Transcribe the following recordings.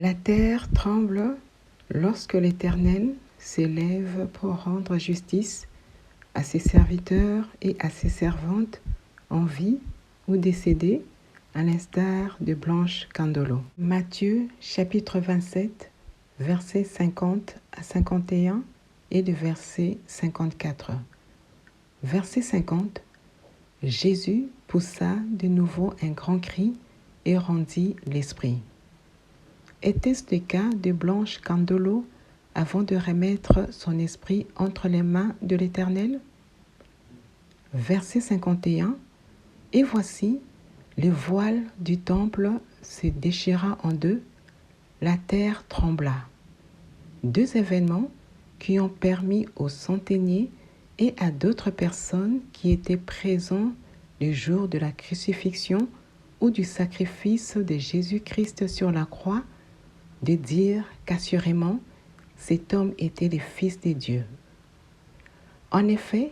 La terre tremble lorsque l'Éternel s'élève pour rendre justice à ses serviteurs et à ses servantes en vie ou décédées, à l'instar de Blanche Candolo. Matthieu chapitre 27, versets 50 à 51 et de verset 54. Verset 50. Jésus poussa de nouveau un grand cri et rendit l'esprit. Était-ce le cas de Blanche Candolo avant de remettre son esprit entre les mains de l'Éternel? Verset 51. Et voici, le voile du temple se déchira en deux, la terre trembla. Deux événements qui ont permis aux centeniers et à d'autres personnes qui étaient présents le jour de la crucifixion ou du sacrifice de Jésus-Christ sur la croix de dire qu'assurément cet homme était le Fils de Dieu. En effet,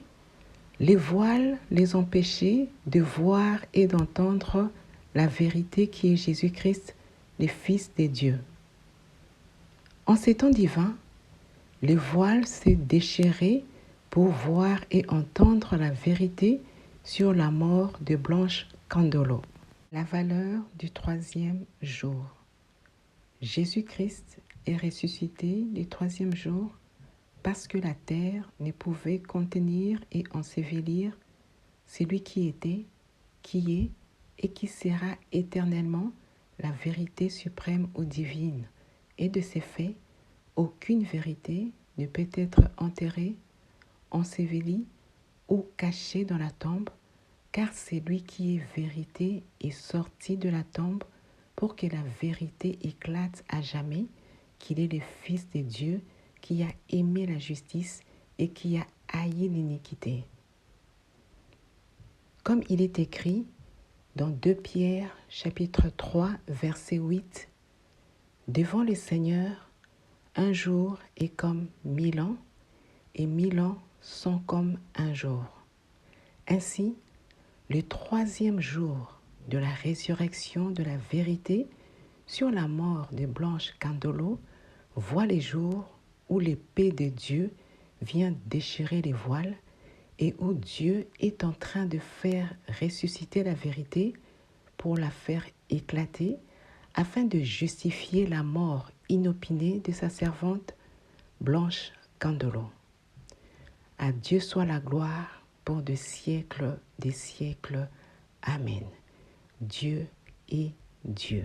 les voiles les empêchaient de voir et d'entendre la vérité qui est Jésus-Christ, le Fils de Dieu. En ces temps divins, les voiles se déchiraient pour voir et entendre la vérité sur la mort de Blanche Candolo. La valeur du troisième jour. Jésus-Christ est ressuscité le troisième jour parce que la terre ne pouvait contenir et ensevelir celui qui était, qui est et qui sera éternellement la vérité suprême ou divine. Et de ces faits, aucune vérité ne peut être enterrée, ensevelie ou cachée dans la tombe, car celui qui est vérité est sorti de la tombe pour que la vérité éclate à jamais qu'il est le Fils de Dieu qui a aimé la justice et qui a haï l'iniquité. Comme il est écrit dans 2 Pierre chapitre 3 verset 8, « Devant le Seigneur, un jour est comme 1000 ans et 1000 ans sont comme un jour. » Ainsi, le troisième jour de la résurrection de la vérité sur la mort de Blanche Candolo voit les jours où l'épée de Dieu vient déchirer les voiles et où Dieu est en train de faire ressusciter la vérité pour la faire éclater afin de justifier la mort inopinée de sa servante Blanche Candolo. À Dieu soit la gloire pour des siècles des siècles. Amen. Dieu est Dieu.